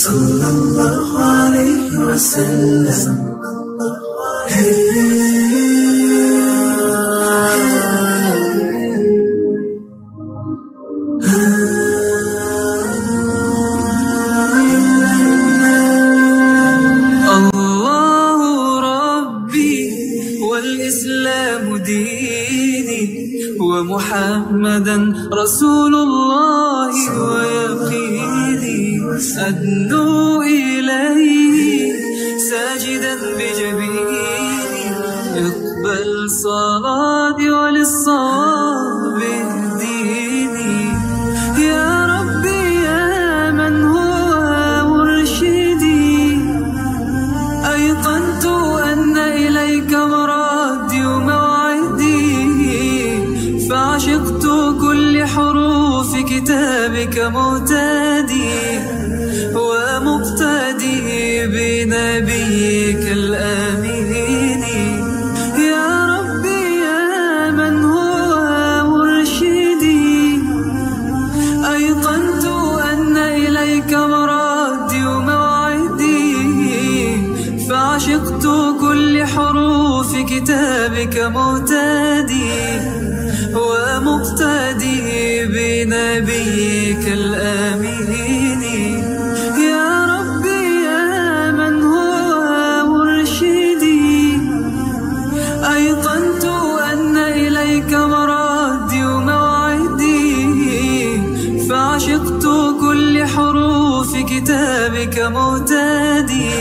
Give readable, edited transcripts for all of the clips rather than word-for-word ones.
sallallahu alayhi wa sallam. محمدا رسول الله ويقيني أدنو إليه ساجدا بجبيني اقبل صلاتي وللصواب اهديني يا ربي يا من هو مرشدي أيقنت أن إليك مرادي فعشقت كل حروف كتابك مهتدي ومقتدي بنبيك الآمين يا ربي يا من هو مرشدي أيقنت أن إليك مرادي وموعدي فعشقت كل حروف كتابك مهتدي ومقتدي بنبيك الآمين يا ربي يا من هو مرشدي أيقنت أن إليك مرادي وموعدي فعشقت كل حروف كتابك مهتدي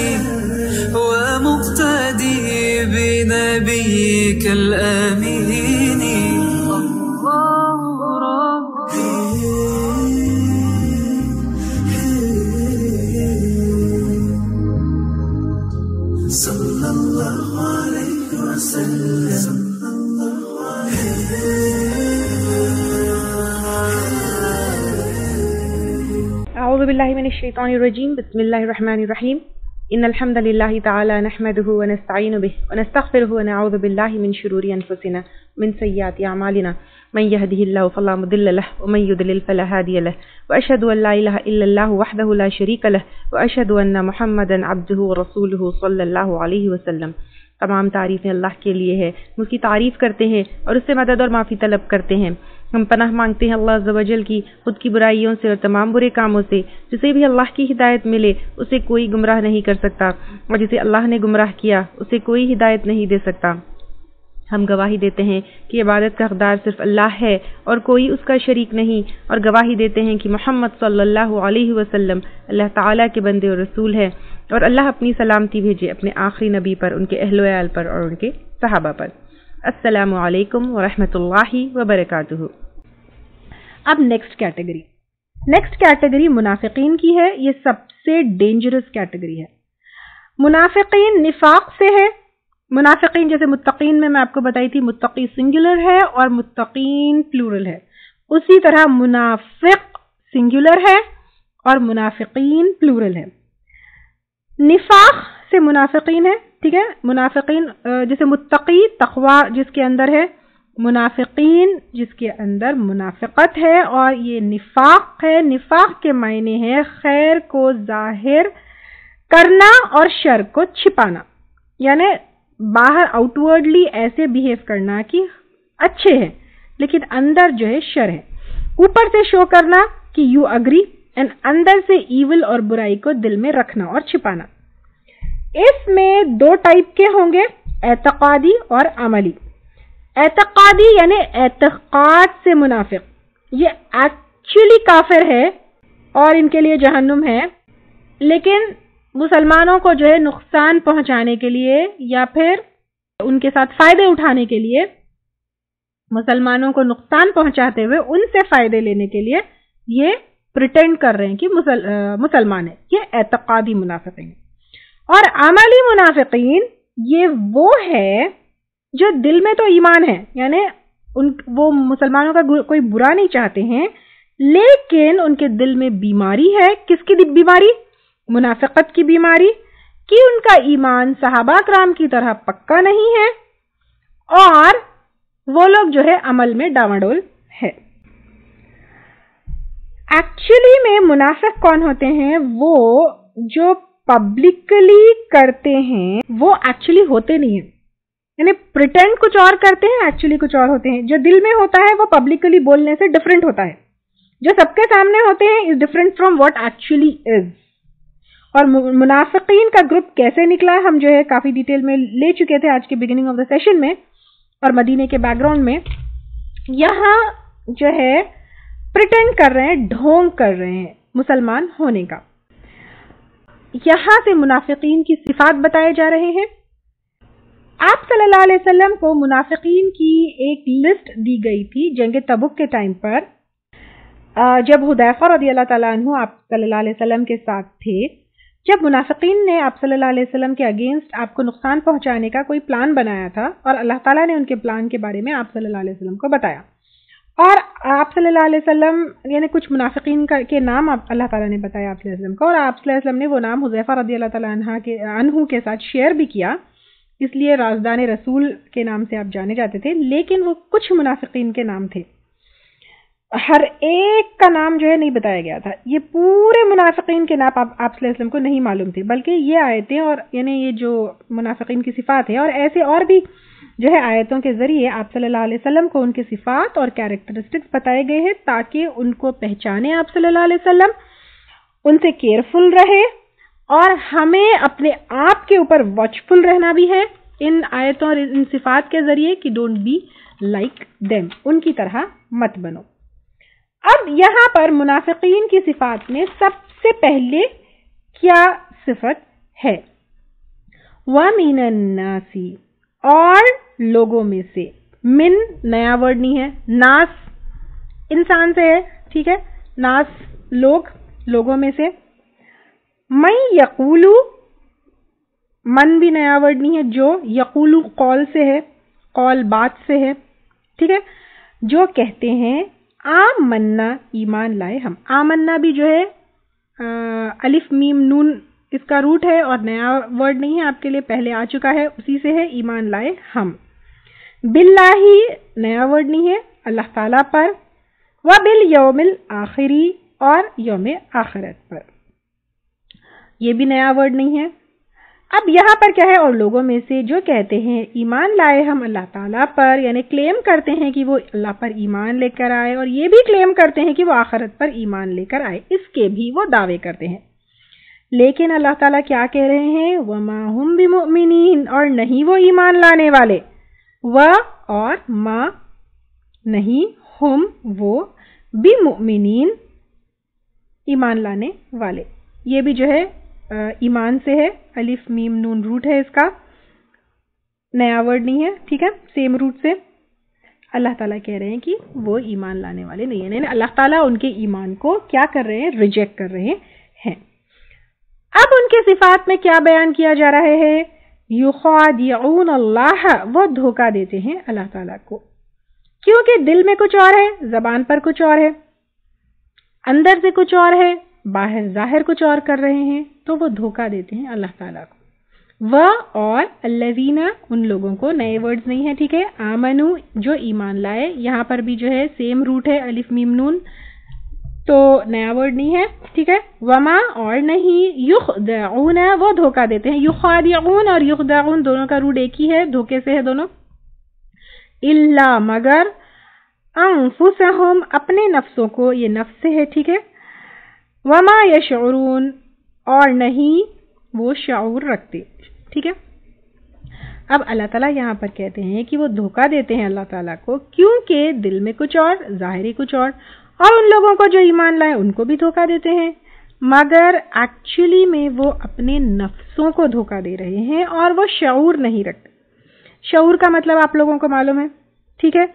ومقتدي بنبيك الآمين sallallahu alayhi wa sallam. أعوذ بالله من الشيطان الرجيم. بسم الله الرحمن الرحيم. إن الحمد لله تعالى نحمده ونستعين به ونستغفره ونعوذ بالله من شرور أنفسنا من سيئات أعمالنا من يهده الله فلا مضل له ومن يضلل فلا هادي له وأشهد أن لا إله إلا الله وحده لا شريك له وأشهد أن محمدا عبده ورسوله صلى الله عليه وسلم. تمام تعریفیں اللہ کے لیے ہے، اس کی تعریف کرتے ہیں اور اس سے مدد اور معافی طلب کرتے ہیں. ہم پناہ مانگتے ہیں اللہ عز و جل کی خود کی برائیوں سے اور تمام برے کاموں سے. جسے بھی اللہ کی ہدایت ملے اسے کوئی گمراہ نہیں کر سکتا، اور جسے اللہ نے گمراہ کیا اسے کوئی ہدایت نہیں دے سکتا. ہم گواہی دیتے ہیں کہ عبادت کا حقدار صرف اللہ ہے اور کوئی اس کا شریک نہیں، اور گواہی دیتے ہیں کہ محمد صلی اللہ علیہ وسلم اللہ تعالیٰ کے بندے اور رسول ہے، اور اللہ اپنی سلامتی بھیجے اپنے آخری نبی پر، ان کے اہل و عیال پر اور ان کے صحابہ پر. السلام علیکم ورحمۃ اللہ وبرکاتہ. اب نیکسٹ کیٹیگری منافقین کی ہے. یہ سب سے ڈینجرس کیٹیگری ہے. منافقین نفاق سے ہے. منافقین جیسے متقین میں آپ کو بتائی تھی، متقی سنگولر ہے اور متقین پلورل ہے، اسی طرح منافق سنگولر ہے اور منافقین پلورل ہے. نفاق سے منافقین ہے، ٹھیک ہے. منافقین جیسے متقی تقوی جس کے اندر ہے، منافقین جس کے اندر منافقت ہے، اور یہ نفاق ہے. نفاق کے معنی ہے خیر کو ظاہر کرنا اور شر کو چھپانا، یعنی باہر آؤٹ ورڈلی ایسے بیہیو کرنا کہ اچھے ہیں لیکن اندر جو ہے شر ہے. اوپر سے شو کرنا کہ یو اگری اینڈ اندر سے ایول اور برائی کو دل میں رکھنا اور چھپانا. اس میں دو ٹائپ کے ہوں گے، اعتقادی اور عملی. اعتقادی یعنی اعتقاد سے منافق، یہ ایکچولی کافر ہے اور ان کے لیے جہنم ہے، لیکن مسلمانوں کو جو ہے نقصان پہنچانے کے لیے یا پھر ان کے ساتھ فائدے اٹھانے کے لیے، مسلمانوں کو نقصان پہنچاتے ہوئے ان سے فائدے لینے کے لیے یہ پریٹینڈ کر رہے ہیں کہ مسلمان ہیں. یہ اعتقادی منافقین. اور عملی منافقین یہ وہ ہے جو دل میں تو ایمان ہے، یعنی وہ مسلمانوں کا کوئی برا نہیں چاہتے ہیں، لیکن ان کے دل میں بیماری ہے. کس کی بیماری؟ منافقت کی بیماری، کہ ان کا ایمان صحابہ کرام کی طرح پکا نہیں ہے اور وہ لوگ جو ہے عمل میں ڈاواڈول ہے. ایکچولی میں منافق کون ہوتے ہیں؟ وہ جو پبلکلی کرتے ہیں وہ ایکچولی ہوتے نہیں ہیں، یعنی پریٹینڈ کچھ اور کرتے ہیں، ایکچولی کچھ اور ہوتے ہیں. جو دل میں ہوتا ہے وہ پبلکلی بولنے سے ڈفرینٹ ہوتا ہے، جو سب کے سامنے ہوتے ہیں is different from what actually is. اور منافقین کا گروپ کیسے نکلا ہم جو ہے کافی ڈیٹیل میں لے چکے تھے آج کے بگننگ آف دا سیشن میں اور مدینے کے بیک گراؤنڈ میں. یہاں جو ہے پریٹینڈ کر رہے ہیں، ڈھونگ کر رہے ہیں مسلمان ہونے کا. یہاں سے منافقین کی صفات بتائے جا رہے ہیں. آپ صلی اللہ علیہ وسلم کو منافقین کی ایک لسٹ دی گئی تھی جنگ تبوک کے ٹائم پر، جب حذیفہ رضی اللہ تعالیٰ عنہ آپ صلی اللہ علیہ وسلم کے ساتھ تھے. جب منافقین نے آپ صلی اللہ علیہ وسلم کے اگینسٹ آپ کو نقصان پہنچانے کا کوئی پلان بنایا تھا اور اللہ تعالیٰ نے ان کے پلان کے بارے میں آپ صلی اللہ علیہ وسلم کو بتایا، اور آپ صلی اللہ علیہ وسلم یعنی کچھ منافقین کے نام اللہ تعالیٰ نے بتایا آپ صلی اللہ علیہ وسلم کو، اور آپ صلی اللہ علیہ وسلم نے وہ نام حذیفہ رضی اللہ تعالیٰ عنہ کے ساتھ شیئر بھی کیا، اس لیے رازدان رسول کے نام سے آپ جانے جاتے تھے. لیکن وہ کچھ منافقین کے نام تھے، ہر ایک کا نام جو ہے نہیں بتایا گیا تھا. یہ پورے منافقین کے نام آپ صلی اللہ علیہ وسلم کو نہیں معلوم تھے، بلکہ یہ آیتیں اور یعنی یہ جو منافقین کی صفات ہے اور ایسے اور بھی جو ہے آیتوں کے ذریعے آپ صلی اللہ علیہ وسلم کو ان کی صفات اور کیریکٹرسٹکس بتائے گئے ہیں تاکہ ان کو پہچانے آپ صلی اللہ علیہ وسلم، ان سے کیئرفل رہے، اور ہمیں اپنے آپ کے اوپر واچفل رہنا بھی ہے ان آیتوں اور ان صفات کے ذریعے کہ ڈونٹ بی لائک دیم، ان کی طرح مت بنو. اب یہاں پر منافقین کی صفات میں سب سے پہلے کیا صفت ہے؟ وَمِنَ النَّاسِ، اور لوگوں میں سے. من نیا ورڈ نہیں ہے، ناس انسان سے ہے، ٹھیک ہے، ناس لوگ، لوگوں میں سے. من یقولو، من بھی نیا ورڈ نہیں ہے، جو یقولو قول سے ہے، قول بات سے ہے، ٹھیک ہے، جو کہتے ہیں آمنا ایمان لائے ہم. آمنا بھی جو ہے الف میم نون اس کا روٹ ہے اور نیا ورڈ نہیں ہے آپ کے لیے، پہلے آ چکا ہے، اسی سے ہے ایمان لائے ہم. باللہ نیا ورڈ نہیں ہے، اللہ تعالیٰ پر. وبالیوم الآخری، اور یوم آخرت پر، یہ بھی نیا ورڈ نہیں ہے. اب یہاں پر کیا ہے؟ اور لوگوں میں سے جو کہتے ہیں ایمان لائے ہم اللہ تعالیٰ پر، یعنی کلیم کرتے ہیں کہ وہ اللہ پر ایمان لے کر آئے، اور یہ بھی کلیم کرتے ہیں کہ وہ آخرت پر ایمان لے کر آئے، اس کے بھی وہ دعوے کرتے ہیں. لیکن اللہ تعالیٰ کیا کہہ رہے ہیں؟ وَمَا هُمْ بِمُؤْمِنِينَ، اور نہیں وہ ایمان لانے والے. اور ما نہیں، ہم وہ، بِمُؤْمِنِينَ ایمان لانے والے. یہ بھی جو ہے ایمان سے ہے، الف میم نون روٹ ہے اس کا، نیا ورڈ نہیں ہے، ٹھیک ہے، سیم روٹ سے. اللہ تعالیٰ کہہ رہے ہیں کہ وہ ایمان لانے والے نہیں ہیں، یعنی اللہ تعالیٰ ان کے ایمان کو کیا کر رہے ہیں؟ ریجیکٹ کر رہے ہیں. اب ان کے صفات میں کیا بیان کیا جا رہا ہے؟ یخادعون اللہ، وہ دھوکہ دیتے ہیں اللہ تعالیٰ کو، کیونکہ دل میں کچھ اور ہے، زبان پر کچھ اور ہے، اندر سے کچھ اور ہے، باہر ظاہر کچھ اور کر رہے ہیں، تو وہ دھوکہ دیتے ہیں اللہ تعالیٰ کو. اور الذین، ان لوگوں کو، نئے ورڈز نہیں ہے، ٹھیک ہے، آمنو جو ایمان لائے، یہاں پر بھی جو ہے سیم روٹ ہے الف میم نون، تو نیا ورڈ نہیں ہے، ٹھیک ہے. وما، اور نہیں، یخدعون، وہ دھوکہ دیتے ہیں. یخادعون اور یخدعون دونوں کا روٹ ایک ہی ہے، دھوکے سے ہے دونوں. الا، مگر، انفسہم، اپنے نفسوں کو، یہ نفس سے ہے، ٹھیک ہے. وما یشعرون، اور نہیں وہ شعور رکھتے، ٹھیک ہے. اب اللہ تعالیٰ یہاں پر کہتے ہیں کہ وہ دھوکہ دیتے ہیں اللہ تعالیٰ کو، کیونکہ دل میں کچھ اور، ظاہری کچھ اور ان لوگوں کو جو ایمان لائے ان کو بھی دھوکہ دیتے ہیں، مگر ایکچولی میں وہ اپنے نفسوں کو دھوکہ دے رہے ہیں اور وہ شعور نہیں رکھتے. شعور کا مطلب آپ لوگوں کو معلوم ہے، ٹھیک ہے،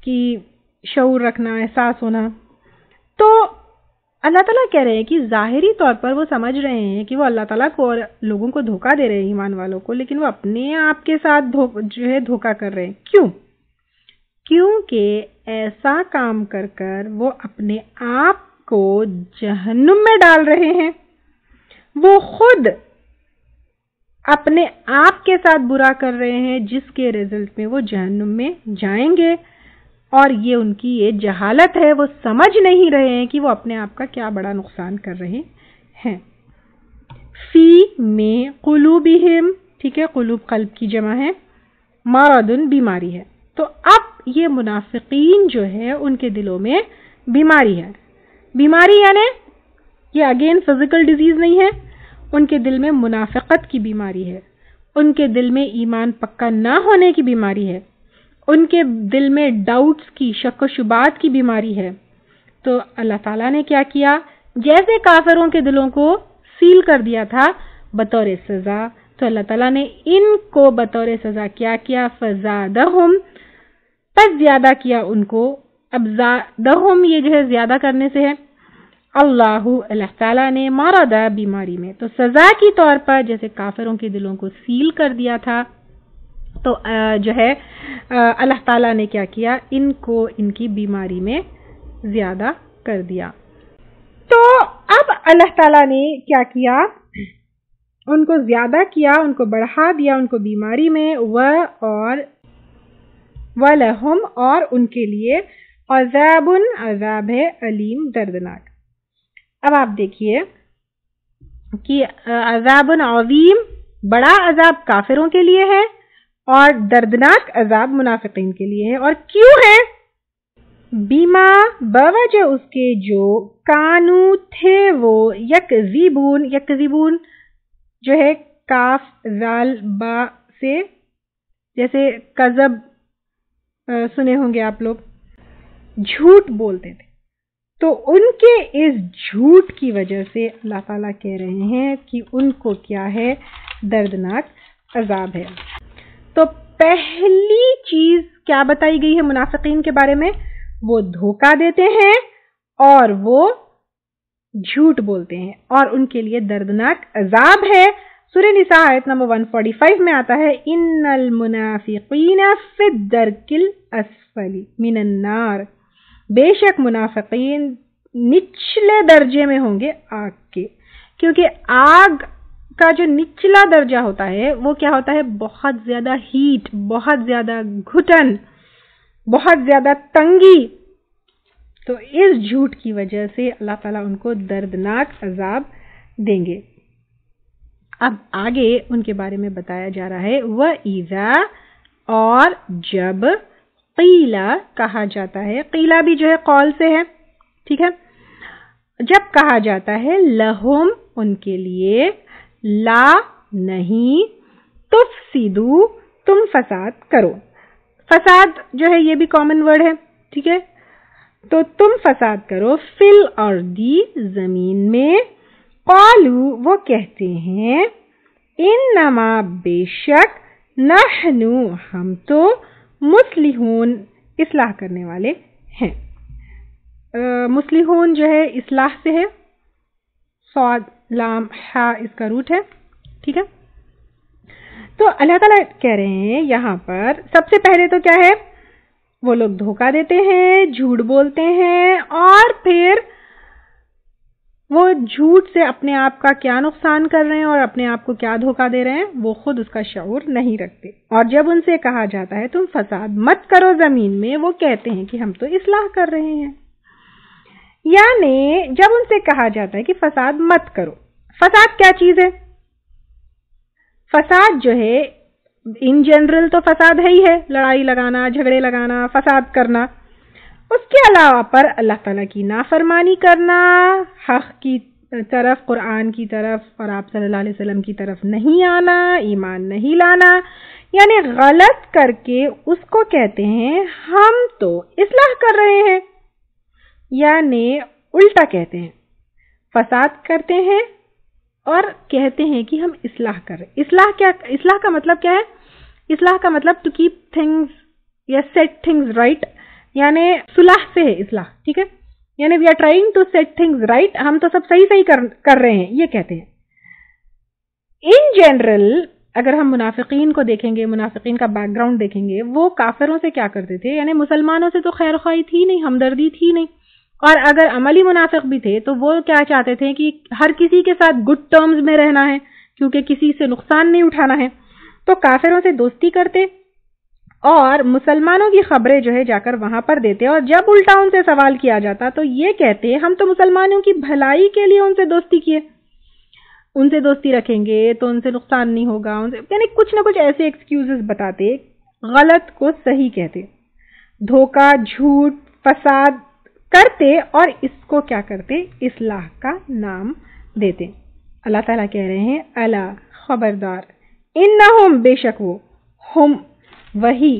کہ شعور رکھنا، احساس ہونا. تو اللہ تعالیٰ کہہ رہے ہیں کہ ظاہری طور پر وہ سمجھ رہے ہیں کہ وہ اللہ تعالیٰ کو اور لوگوں کو دھوکہ دے رہے ہیں، ایمان والوں کو، لیکن وہ اپنے آپ کے ساتھ جو ہے دھوکہ کر رہے ہیں. کیوں؟ کیونکہ ایسا کام کر کر وہ اپنے آپ کو جہنم میں ڈال رہے ہیں. وہ خود اپنے آپ کے ساتھ برا کر رہے ہیں جس کے رزلٹ میں وہ جہنم میں جائیں گے، اور یہ ان کی یہ جہالت ہے، وہ سمجھ نہیں رہے ہیں کہ وہ اپنے آپ کا کیا بڑا نقصان کر رہے ہیں۔ فی میں قلوبہم، ٹھیک ہے، قلوب قلب کی جمع ہے، مرض بیماری ہے۔ تو اب یہ منافقین جو ہے ان کے دلوں میں بیماری ہے۔ بیماری یعنی یہ اگین فزیکل ڈیزیز نہیں ہے، ان کے دل میں منافقت کی بیماری ہے، ان کے دل میں ایمان پکا نہ ہونے کی بیماری ہے، ان کے دل میں ڈاؤٹس کی، شک و شبہات کی بیماری ہے۔ تو اللہ تعالیٰ نے کیا کیا؟ جیسے کافروں کے دلوں کو سیل کر دیا تھا بطور سزا، تو اللہ تعالیٰ نے ان کو بطور سزا کیا کیا؟ فزادہم، پس زیادہ کیا ان کو۔ اب زادہم یہ جو ہے زیادہ کرنے سے ہے، اللہ تعالیٰ نے مرضا بیماری میں، تو سزا کی طور پر جیسے کافروں کے دلوں کو سیل کر دیا تھا، تو جو ہے اللہ تعالیٰ نے کیا کیا؟ ان کو ان کی بیماری میں زیادہ کر دیا۔ تو اب اللہ تعالیٰ نے کیا کیا؟ ان کو زیادہ کیا، ان کو بڑھا دیا ان کو بیماری میں، وَلَهُمْ اور ان کے لیے عذاب، عذاب ہے علیم، دردناک۔ اب آپ دیکھیے کہ عذاب عظیم، بڑا عذاب کافروں کے لیے ہے اور دردناک عذاب منافقین کے لیے ہے۔ اور کیوں ہے؟ بیما، بوجہ اس کے جو کانو تھے وہ، یکذبون، یکذبون جو ہے کاف زال با سے، جیسے کذب سنے ہوں گے آپ لوگ، جھوٹ بولتے تھے، تو ان کے اس جھوٹ کی وجہ سے اللہ تعالیٰ کہہ رہے ہیں کہ ان کو کیا ہے؟ دردناک عذاب ہے۔ تو پہلی چیز کیا بتائی گئی ہے منافقین کے بارے میں؟ وہ دھوکہ دیتے ہیں اور وہ جھوٹ بولتے ہیں اور ان کے لیے دردناک عذاب ہے۔ سورہ نساء آیت نمبر 145 میں آتا ہے، ان المنافقین فی الدرک الاسفل من النار، بے شک منافقین نچلے درجے میں ہوں گے آگ کے، کیونکہ آگ کا جو نچلا درجہ ہوتا ہے وہ کیا ہوتا ہے؟ بہت زیادہ ہیٹ، بہت زیادہ گھٹن، بہت زیادہ تنگی۔ تو اس جھوٹ کی وجہ سے اللہ تعالیٰ ان کو دردناک عذاب دیں گے۔ اب آگے ان کے بارے میں بتایا جا رہا ہے، وَإِذَا، اور جب، قیلا کہا جاتا ہے، قیلا بھی جو ہے قول سے ہے، ٹھیک ہے، جب کہا جاتا ہے لہم ان کے لیے، لا نہیں، تفسدو تم فساد کرو، فساد جو ہے یہ بھی کامن ورڈ ہے، ٹھیک ہے، تو تم فساد کرو، فی الارض زمین میں، قالو وہ کہتے ہیں، انما بے شک، نحنو ہم تو، مصلحون اصلاح کرنے والے ہیں۔ مصلحون جو ہے اصلاح سے ہے، صاد لام ہا اس کا روٹ ہے، ٹھیک ہے۔ تو اللہ تعالیٰ کہہ رہے ہیں یہاں پر سب سے پہلے تو کیا ہے؟ وہ لوگ دھوکہ دیتے ہیں، جھوٹ بولتے ہیں، اور پھر وہ جھوٹ سے اپنے آپ کا کیا نقصان کر رہے ہیں اور اپنے آپ کو کیا دھوکہ دے رہے ہیں، وہ خود اس کا شعور نہیں رکھتے۔ اور جب ان سے کہا جاتا ہے تم فساد مت کرو زمین میں، وہ کہتے ہیں کہ ہم تو اصلاح کر رہے ہیں۔ یعنی جب ان سے کہا جاتا ہے کہ فساد مت کرو، فساد کیا چیز ہے؟ فساد جو ہے ان جنرل تو فساد ہے ہی ہے، لڑائی لگانا، جھگڑے لگانا، فساد کرنا۔ اس کے علاوہ پر اللہ تعالیٰ کی نافرمانی کرنا، حق کی طرف، قرآن کی طرف اور آپ صلی اللہ علیہ وسلم کی طرف نہیں آنا، ایمان نہیں لانا، یعنی غلط کر کے اس کو کہتے ہیں ہم تو اصلاح کر رہے ہیں، یعنی الٹا کہتے ہیں، فساد کرتے ہیں اور کہتے ہیں کہ ہم اصلاح کر رہے ہیں۔ اصلاح کا مطلب کیا ہے؟ اصلاح کا مطلب ٹو کیپ تھنگز یا سیٹ تھنگز رائٹ، یعنی صلح سے ہے اصلاح، ٹھیک ہے، یعنی we are trying to set things right, ہم تو سب صحیح کر رہے ہیں، یہ کہتے ہیں۔ ان جنرل اگر ہم منافقین کو دیکھیں گے، منافقین کا بیک گراؤنڈ دیکھیں گے، وہ کافروں سے کیا کرتے تھے؟ یعنی مسلمانوں سے تو خیر خواہی تھی نہیں، ہمدردی تھی نہیں، اور اگر عملی منافق بھی تھے تو وہ کیا چاہتے تھے کہ ہر کسی کے ساتھ گڈ ٹرمز میں رہنا ہے، کیونکہ کسی سے نقصان نہیں اٹھانا ہے، تو کافروں سے دوستی کرتے اور مسلمانوں کی خبریں جو ہے جا کر وہاں پر دیتے، اور جب الٹا ان سے سوال کیا جاتا تو یہ کہتے ہم تو مسلمانوں کی بھلائی کے لیے ان سے دوستی کیے، ان سے دوستی رکھیں گے تو ان سے نقصان نہیں ہوگا، یعنی کچھ نہ کچھ ایسے ایکسکیوزز بتاتے، غلط کو صحیح کہتے، دھوکہ، جھوٹ، فساد کرتے اور اس کو کیا کرتے؟ اصلاح کا نام دیتے۔ اللہ تعالیٰ کہہ رہے ہیں الا خبردار، انہم بے شک وہ، ہم وہی،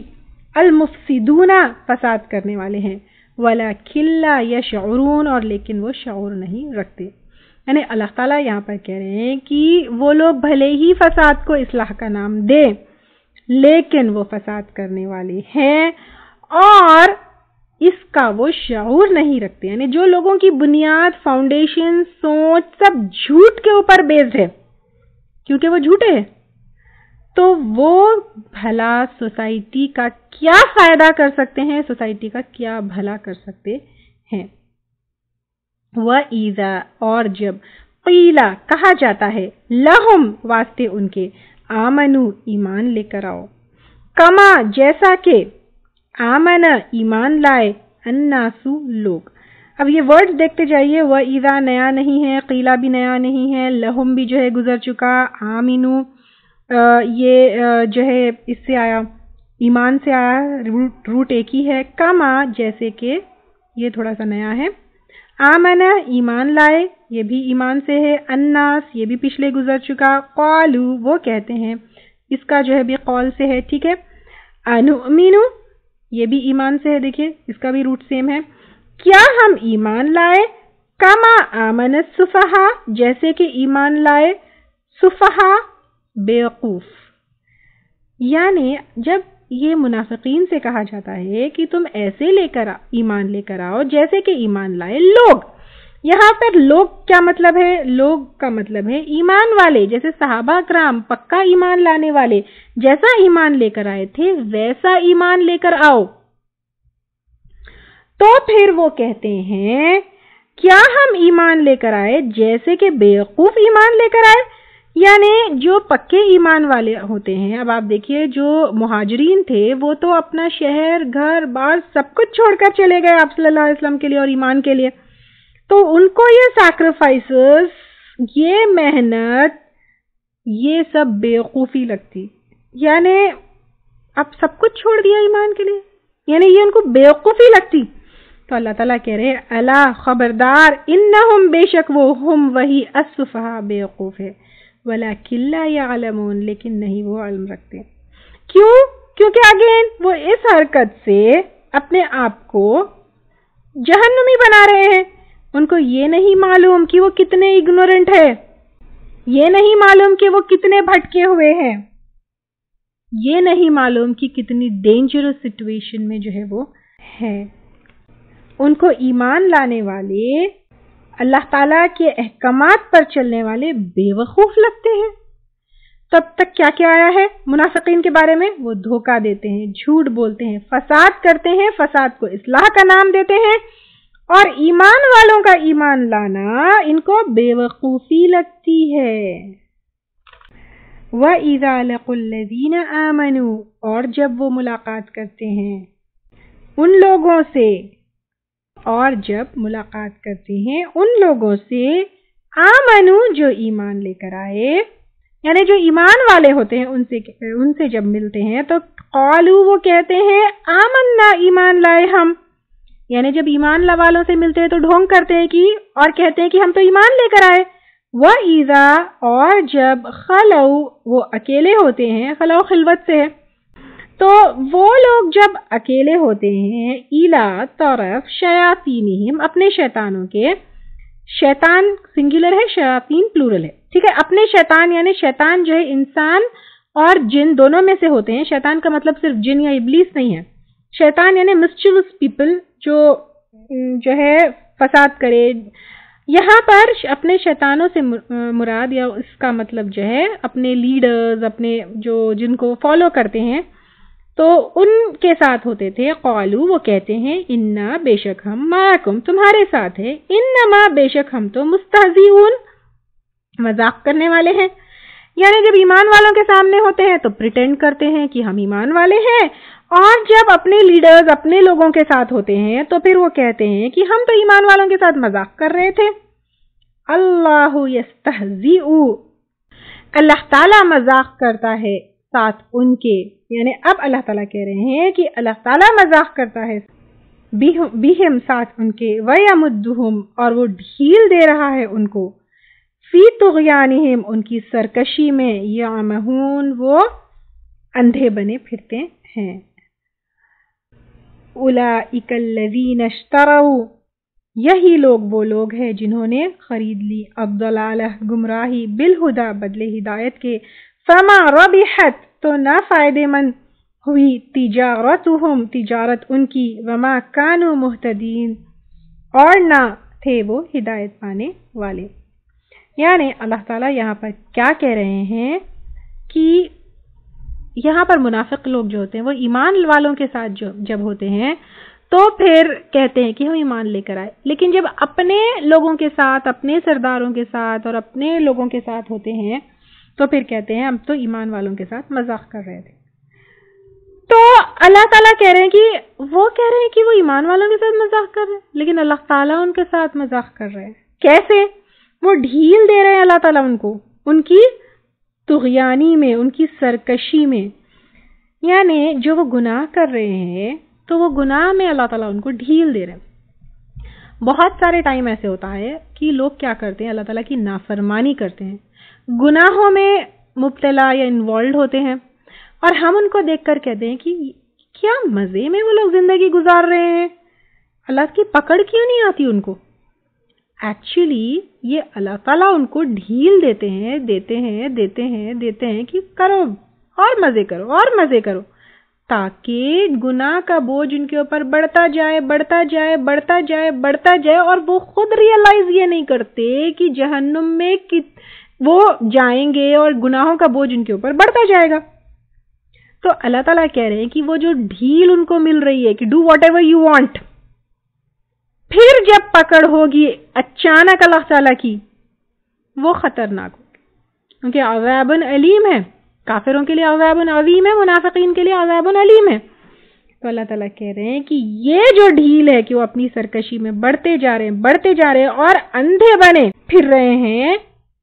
المفسدون فساد کرنے والے ہیں، ولکن لا یشعرون اور لیکن وہ شعور نہیں رکھتے۔ یعنی اللہ تعالیٰ یہاں پر کہہ رہے ہیں کہ وہ لوگ بھلے ہی فساد کو اصلاح کا نام دے لیکن وہ فساد کرنے والے ہیں اور اس کا وہ شعور نہیں رکھتے۔ یعنی جو لوگوں کی بنیاد، فاؤنڈیشن، سوچ سب جھوٹ کے اوپر بیسڈ ہے، کیونکہ وہ جھوٹے ہیں، تو وہ بھلا سوسائٹی کا کیا فائدہ کر سکتے ہیں، سوسائٹی کا کیا بھلا کر سکتے ہیں۔ وَإِذَا اور جب قیلا کہا جاتا ہے لہم واسطے ان کے، آمنو ایمان لے کر آؤ، کما جیسا کہ آمن ایمان لائے، الناسو لوگ۔ اب یہ ورڈ دیکھتے جائیے، وَإِذَا نیا نہیں ہے، قیلا بھی نیا نہیں ہے، لہم بھی جو ہے گزر چکا، آمنو یہ جو ہے اس سے آیا، ایمان سے آیا، روٹ ایک ہی ہے، کما جیسے کہ یہ تھوڑا سا نیا ہے، آمنا ایمان لائے یہ بھی ایمان سے ہے، الناس یہ بھی پچھلے گزر چکا، قالو وہ کہتے ہیں، اس کا جو ہے بھی قول سے ہے، ٹھیک ہے، انؤمنو یہ بھی ایمان سے ہے، دیکھیے اس کا بھی روٹ سیم ہے، کیا ہم ایمان لائے، کما آمن السفہاء جیسے کہ ایمان لائے سفہاء بیوقوف۔ یعنی جب یہ منافقین سے کہا جاتا ہے کہ تم ایسے ایمان لے کر آؤ جیسے کہ ایمان لائے لوگ، یہاں پر لوگ کیا مطلب ہے؟ لوگ کا مطلب ہے ایمان والے، جیسے صحابہ کرام پکا ایمان لانے والے، جیسا ایمان لے کر آئے تھے ویسا ایمان لے کر آؤ۔ تو پھر وہ کہتے ہیں کیا ہم ایمان لے کر آئے جیسے کہ بیوقوف ایمان لے کر آئے؟ یعنی جو پکے ایمان والے ہوتے ہیں، اب آپ دیکھیے جو مہاجرین تھے وہ تو اپنا شہر، گھر بار سب کچھ چھوڑ کر چلے گئے آپ صلی اللہ علیہ وسلم کے لیے اور ایمان کے لیے، تو ان کو یہ سیکریفائسز، یہ محنت، یہ سب بیوقوفی لگتی، یعنی اب سب کچھ چھوڑ دیا ایمان کے لیے، یعنی یہ ان کو بیوقوفی لگتی۔ تو اللہ تعالیٰ کہہ رہے الا خبردار، انہم بے شک وہ، ہم وہی، السفہاء بیوقوف ہے، وَلَكِنْ لَا يَعْلَمُونَ لیکن نہیں وہ علم رکھتے۔ کیوں؟ کیونکہ اگین وہ اس حرکت سے اپنے آپ کو جہنمی بنا رہے ہیں، ان کو یہ نہیں معلوم کہ وہ کتنے اگنورنٹ ہے، یہ نہیں معلوم کہ وہ کتنے بھٹکے ہوئے ہیں، یہ نہیں معلوم کہ کتنی ڈینجرس سچویشن میں جو ہے وہ ہے۔ ان کو ایمان لانے والے، اللہ تعالیٰ کے احکامات پر چلنے والے بے وقوف لگتے ہیں۔ تب تک کیا کیا آیا ہے منافقین کے بارے میں؟ وہ دھوکہ دیتے ہیں، جھوٹ بولتے ہیں، فساد کرتے ہیں، فساد کو اصلاح کا نام دیتے ہیں، اور ایمان والوں کا ایمان لانا ان کو بے وقوفی لگتی ہے۔ وَإِذَا لَقُوا الَّذِينَ آمَنُوا اور جب وہ ملاقات کرتے ہیں ان لوگوں سے، اور جب ملاقات کرتے ہیں ان لوگوں سے، آمنو جو ایمان لے کر آئے، یعنی جو ایمان والے ہوتے ہیں ان سے جب ملتے ہیں تو قالو وہ کہتے ہیں آمنا ایمان لائے ہم، یعنی جب ایمان والوں سے ملتے ہیں تو ڈھونگ کرتے ہیں کہ اور کہتے ہیں کہ ہم تو ایمان لے کر آئے۔ وَإِذَا اور جب خلو وہ اکیلے ہوتے ہیں، خلو خلوت سے ہے، تو وہ لوگ جب اکیلے ہوتے ہیں، اِلیٰ طرف شیاطینہم اپنے شیطانوں کے، شیطان سنگولر ہے، شیاطین پلورل ہے، ٹھیک ہے، اپنے شیطان یعنی شیطان جو ہے انسان اور جن دونوں میں سے ہوتے ہیں، شیطان کا مطلب صرف جن یا ابلیس نہیں ہے، شیطان یعنی مسچیوس پیپل جو ہے فساد کرے، یہاں پر اپنے شیطانوں سے مراد یا اس کا مطلب جو ہے اپنے لیڈرز، اپنے جو جن کو فالو کرتے ہیں تو ان کے ساتھ ہوتے تھے۔ قالو وہ کہتے ہیں انا بے شک ہم، معکم تمہارے ساتھ ہے، انما بے شک ہم تو مستہزئون مذاق کرنے والے ہیں، یعنی جب ایمان والوں کے سامنے ہوتے ہیں تو پریٹینڈ کرتے ہیں کہ ہم ایمان والے ہیں، اور جب اپنے لیڈرز اپنے لوگوں کے ساتھ ہوتے ہیں تو پھر وہ کہتے ہیں کہ ہم تو ایمان والوں کے ساتھ مذاق کر رہے تھے۔ اللہ یستہزئ، اللہ تعالیٰ مذاق کرتا ہے ساتھ ان کے، یعنی اب اللہ تعالیٰ کہہ رہے ہیں کہ اللہ تعالیٰ مذاق کرتا ہے بہم ساتھ ان کے، وَيَمُدُّهُمْ اور وہ ڈھیل دے رہا ہے ان کو، فی طغیانہم ان کی سرکشی میں، یعمہون وہ اندھے بنے پھرتے ہیں۔ اولئک الذین اشتروا، یہی لوگ وہ لوگ ہیں جنہوں نے خرید لی الضلالہ گمراہی، بالہدی بدلے ہدایت کے، فما ربحت تو نہ فائدے مند ہوئی تجارتہم تجارت ان کی، وما کانوا مہتدین اور نہ تھے وہ ہدایت پانے والے۔ یعنی اللہ تعالیٰ یہاں پر کیا کہہ رہے ہیں کہ یہاں پر منافق لوگ جو ہوتے ہیں وہ ایمان والوں کے ساتھ جب ہوتے ہیں تو پھر کہتے ہیں کہ ہم ایمان لے کر آئے، لیکن جب اپنے لوگوں کے ساتھ، اپنے سرداروں کے ساتھ اور اپنے لوگوں کے ساتھ ہوتے ہیں تو پھر کہتے ہیں ہم تو ایمان والوں کے ساتھ مذاق کر رہے تھے۔ تو اللہ تعالیٰ کہہ رہے ہیں کہ وہ ایمان والوں کے ساتھ مذاق کر رہے ہیں، لیکن اللہ تعالیٰ ان کے ساتھ مذاق کر رہے ہیں۔ کیسے؟ وہ ڈھیل دے رہے ہیں اللہ تعالیٰ ان کو، ان کی طغیانی میں، ان کی سرکشی میں، یعنی جو وہ گناہ کر رہے ہیں تو وہ گناہ میں اللہ تعالیٰ ان کو ڈھیل دے رہے ہیں۔ بہت سارے ٹائم ایسے ہوتا ہے کہ لوگ کیا کرتے ہیں، اللہ تعالیٰ کی نافرمانی کرتے ہیں، گناہوں میں مبتلا یا انوالوڈ ہوتے ہیں، اور ہم ان کو دیکھ کر کہتے ہیں کہ کیا مزے میں وہ لوگ زندگی گزار رہے ہیں، اللہ کی پکڑ کیوں نہیں آتی ان کو؟ ایکچولی یہ اللہ تعالیٰ ان کو ڈھیل دیتے ہیں کہ کرو اور مزے کرو اور مزے کرو، تاکہ گناہ کا بوجھ ان کے اوپر بڑھتا جائے اور وہ خود ریئلائز یہ نہیں کرتے کہ جہنم میں وہ جائیں گے اور گناہوں کا بوجھ ان کے اوپر بڑھتا جائے گا۔ تو اللہ تعالیٰ کہہ رہے ہیں کہ وہ جو ڈھیل ان کو مل رہی ہے کہ do what ever you want, پھر جب پکڑ ہوگی اچانک اللہ تعالیٰ کی، وہ خطرناک ہوگی، کیونکہ عذاب علیم ہے، کافروں کے لیے عذاب عظیم ہے، منافقین کے لیے عذاب علیم ہے۔ تو اللہ تعالیٰ کہہ رہے ہیں کہ یہ جو ڈھیل ہے کہ وہ اپنی سرکشی میں بڑھتے جا رہے ہیں اور اندھے بنے پھر رہے ہیں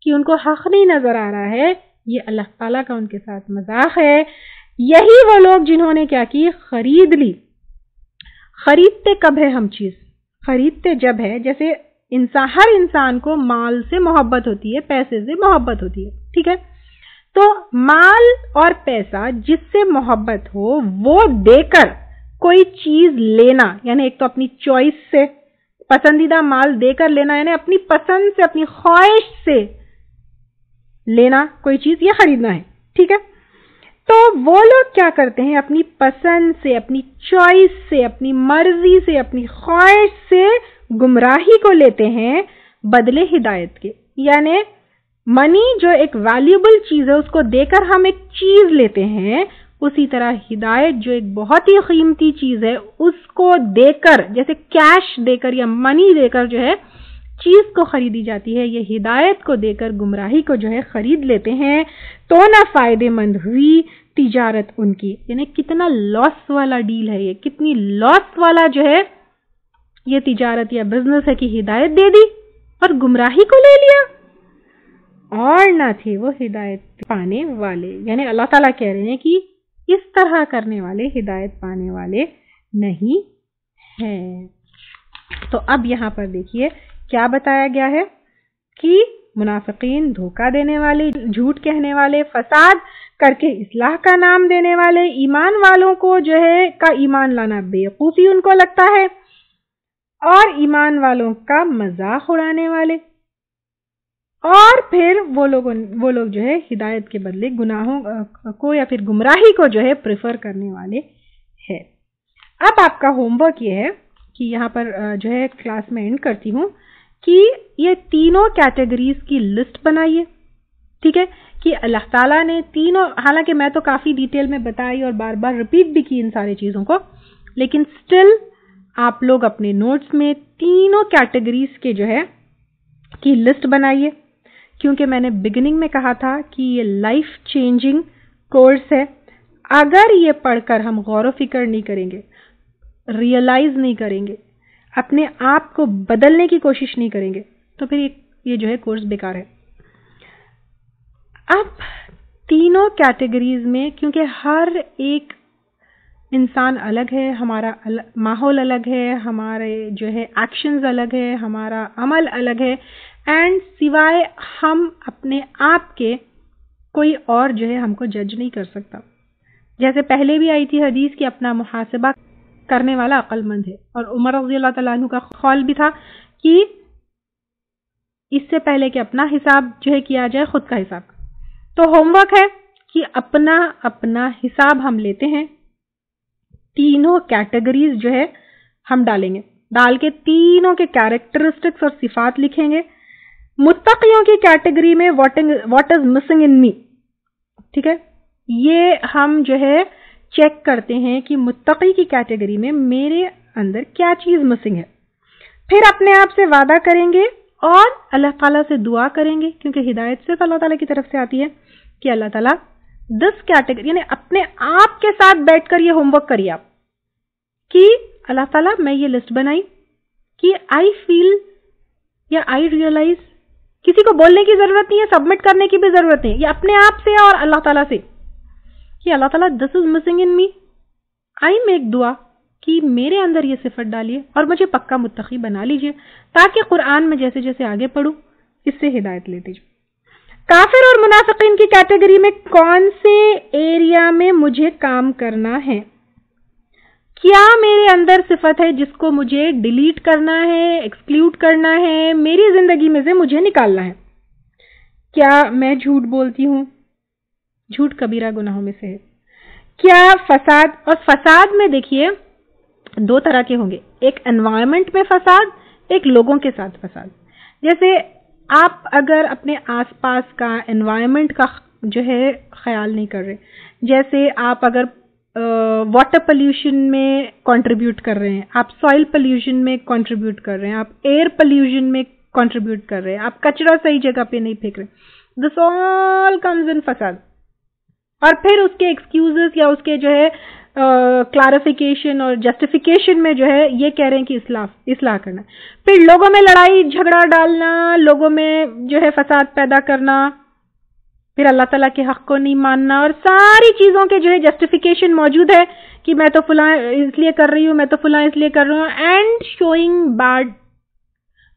کہ ان کو حق نہیں نظر آ رہا ہے، یہ اللہ تعالیٰ کا ان کے ساتھ مذاق ہے۔ یہی وہ لوگ جنہوں نے کیا کی، خرید لی۔ خریدتے کب ہے ہم چیز؟ خریدتے جب ہے، جیسے ہر انسان کو مال سے محبت ہوتی ہے، پیسے سے محبت ہوتی ہے، ٹھیک ہے؟ تو مال اور پیسہ جس سے محبت ہو وہ دے کر کوئی چیز لینا، یعنی ایک تو اپنی چوائس سے پسندیدہ مال دے کر لینا، یعنی اپنی پسند سے، اپنی خواہش سے لینا کوئی چیز، یہ خریدنا ہے، ٹھیک ہے؟ تو وہ لوگ کیا کرتے ہیں، اپنی پسند سے، اپنی چوائس سے، اپنی مرضی سے، اپنی خواہش سے گمراہی کو لیتے ہیں بدلے ہدایت کے۔ یعنی منی جو ایک ویلیوبل چیز ہے اس کو دے کر ہم ایک چیز لیتے ہیں، اسی طرح ہدایت جو ایک بہت ہی قیمتی چیز ہے اس کو دے کر، جیسے کیش دے کر یا منی دے کر جو ہے چیز کو خریدی جاتی ہے، یہ ہدایت کو دے کر گمراہی کو جو ہے خرید لیتے ہیں، تو نہ فائدے مند ہوئی تجارت ان کی۔ یعنی کتنا لاس والا ڈیل ہے یہ، کتنی لاس والا جو ہے یہ تجارت یا بزنس ہے کہ ہدایت دے دی اور گمراہی کو لے لیا، اور نہ تھے وہ ہدایت پانے والے۔ یعنی اللہ تعالیٰ کہہ رہے ہیں کہ اس طرح کرنے والے ہدایت پانے والے نہیں ہیں۔ تو اب یہاں پر دیکھیے کیا بتایا گیا ہے کہ منافقین، دھوکہ دینے والے، جھوٹ کہنے والے، فساد کر کے اصلاح کا نام دینے والے، ایمان والوں کو جو ہے کا ایمان لانا بیوقوفی ان کو لگتا ہے، اور ایمان والوں کا مذاق اڑانے والے، اور پھر وہ لوگ جو ہے ہدایت کے بدلے گناہوں کو یا پھر گمراہی کو جو ہے پریفر کرنے والے ہیں۔ اب آپ کا ہوم ورک یہ ہے کہ یہاں پر جو ہے کلاس میں اینڈ کرتی ہوں کہ یہ تینوں کیٹیگریز کی لسٹ بنائیے، ٹھیک ہے؟ کہ اللہ تعالیٰ نے تینوں، حالانکہ میں تو کافی ڈیٹیل میں بتائی اور بار بار ریپیٹ بھی کی ان ساری چیزوں کو، لیکن سٹل آپ لوگ اپنے نوٹس میں تینوں کیٹیگریز کے جو ہے کی لسٹ بنائیے کیونکہ میں نے بگننگ میں کہا تھا کہ یہ لائف چینجنگ کورس ہے. اگر یہ پڑھ کر ہم غور و فکر نہیں کریں گے، ریئلائز نہیں کریں گے، اپنے آپ کو بدلنے کی کوشش نہیں کریں گے، تو پھر یہ جو ہے کورس بیکار ہے. اب تینوں کیٹیگریز میں، کیونکہ ہر ایک انسان الگ ہے، ہمارا ماحول الگ ہے، ہمارے جو ہے ایکشنز الگ ہے، ہمارا عمل الگ ہے، اینڈ سوائے ہم اپنے آپ کے کوئی اور جو ہے ہم کو جج نہیں کر سکتا. جیسے پہلے بھی آئی تھی حدیث کہ اپنا محاسبہ کرنے والا عقل مند ہے، اور عمر رضی اللہ تعالیٰ عنہ کا قول بھی تھا کہ اس سے پہلے کہ اپنا حساب جو ہے کیا جائے، خود کا حساب. تو ہوم ورک ہے کہ اپنا حساب ہم لیتے ہیں، تینوں کیٹیگریز جو ہے ہم ڈالیں گے، ڈال کے تینوں کے کیریکٹرسٹکس اور صفات لکھیں گے. متقیوں کی کیٹیگری میں واٹ از مسنگ ان می، ٹھیک ہے، یہ ہم جو ہے چیک کرتے ہیں کہ متقی کی کیٹیگری میں میرے اندر کیا چیز مسنگ ہے. پھر اپنے آپ سے وعدہ کریں گے اور اللہ تعالیٰ سے دعا کریں گے، کیونکہ ہدایت صرف اللہ تعالیٰ کی طرف سے آتی ہے، کہ اللہ تعالیٰ 10 کیٹیگری، یعنی اپنے آپ کے ساتھ بیٹھ کر یہ ہوم ورک کریے آپ کہ اللہ تعالیٰ میں یہ لسٹ بنائی کہ آئی فیل یا آئی ریئلائز. کسی کو بولنے کی ضرورت نہیں ہے، سبمٹ کرنے کی بھی ضرورت نہیں ہے، یہ اپنے آپ سے اور اللہ تعالیٰ سے کہ اللہ تعالیٰ دس is missing in me. I make دعا کہ میرے اندر یہ صفت ڈالیے اور مجھے پکا متقی بنا لیجئے، تاکہ قرآن میں جیسے جیسے آگے پڑھوں اس سے ہدایت لیتے جاؤں. کافر اور منافقین کی کیٹیگری میں کون سے ایریا میں مجھے کام کرنا ہے؟ کیا میرے اندر صفت ہے جس کو مجھے ڈیلیٹ کرنا ہے، ایکسکلوڈ کرنا ہے، میری زندگی میں سے مجھے نکالنا ہے؟ کیا میں جھوٹ بولتی ہوں؟ جھوٹ کبیرہ گناہوں میں سے ہے. کیا فساد، اور فساد میں دیکھیے 2 طرح کے ہوں گے، ایک انوائرمنٹ میں فساد، ایک لوگوں کے ساتھ فساد. جیسے آپ اگر اپنے آس پاس کا انوائرمنٹ کا جو ہے خیال نہیں کر رہے، جیسے آپ اگر واٹر پلیوشن میں کنٹریبیوٹ کر رہے ہیں، آپ سوائل پلیوشن میں کنٹریبیوٹ کر رہے ہیں، آپ ایئر پلیوشن میں کنٹریبیوٹ کر رہے ہیں، آپ کچرا صحیح جگہ پہ نہیں پھینک رہے، دس آل کمز ان فساد. اور پھر اس کے ایکسکیوزز یا اس کے جو ہے کلیریفیکیشن اور جسٹیفیکیشن میں جو ہے یہ کہہ رہے ہیں کہ اصلاح کرنا. پھر لوگوں میں لڑائی جھگڑا ڈالنا، لوگوں میں جو ہے فساد پیدا کرنا، پھر اللہ تعالیٰ کے حق کو نہیں ماننا، اور ساری چیزوں کے جو ہے جسٹیفیکیشن موجود ہے کہ میں تو فلاں اس لیے کر رہی ہوں، میں تو فلاں اس لیے کر رہی ہوں، اینڈ شوئنگ بیڈ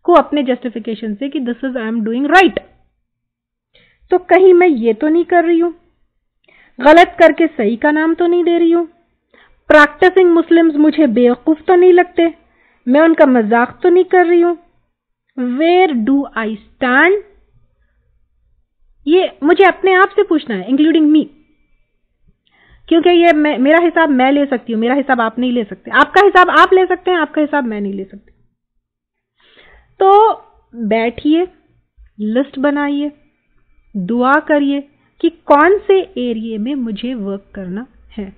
کو اپنے جسٹیفیکیشن سے کہ دس از آئی ایم ڈوئنگ رائٹ. تو کہیں میں یہ تو نہیں کر رہی ہوں، غلط کر کے صحیح کا نام تو نہیں دے رہی ہوں، پریکٹسنگ مسلمز مجھے بیوقوف تو نہیں لگتے، میں ان کا مذاق تو نہیں کر رہی ہوں. Where do I stand? یہ مجھے اپنے آپ سے پوچھنا ہے، انکلوڈنگ می، کیونکہ یہ میرا حساب میں لے سکتی ہوں، میرا حساب آپ نہیں لے سکتے، آپ کا حساب آپ لے سکتے ہیں، آپ کا حساب میں نہیں لے سکتی. تو بیٹھیے، لسٹ بنائیے، دعا کریے کہ کون سے ایریے میں مجھے ورک کرنا ہے،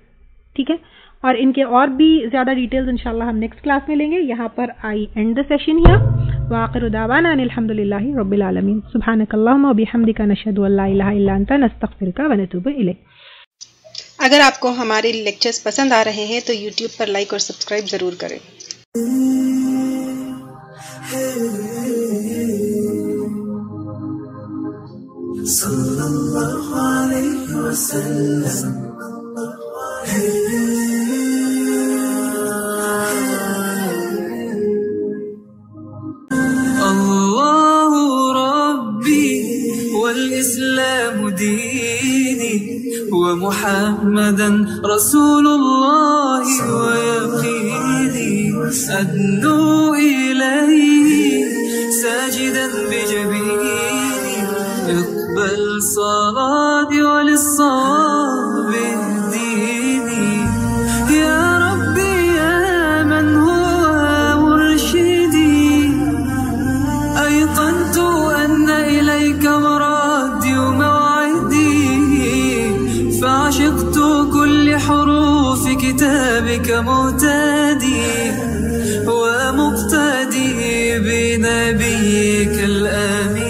ٹھیک ہے. اور ان کے اور بھی زیادہ ڈیٹیلز انشاءاللہ ہم نیکسٹ کلاس میں لیں گے. یہاں پر آئی اینڈ دا سیشن ہیئر. وآخر دعوانا ان الحمدللہ رب العالمین. سبحانک اللہم و بحمدک، نشہد ان لا الہ الا انت، نستغفرک و نتوب الیک. اگر آپ کو ہمارے لیکچرز پسند آ رہے ہیں تو یوٹیوب پر لائک اور سبسکرائب ضرور کریں. صلی اللہ علیہ وسلم. اللہ ربی والاسلام دینی ومحمدا رسول اللہ ویقینی ادنو الیہ ساجدا بجبینی اقبل صلاتي وللصواب اهديني يا ربي يا من هو مرشدي أيقنت أن إليك مرادي وموعدي فعشقت كل حروف كتابك مهتدي ومقتدي بنبيك الآمين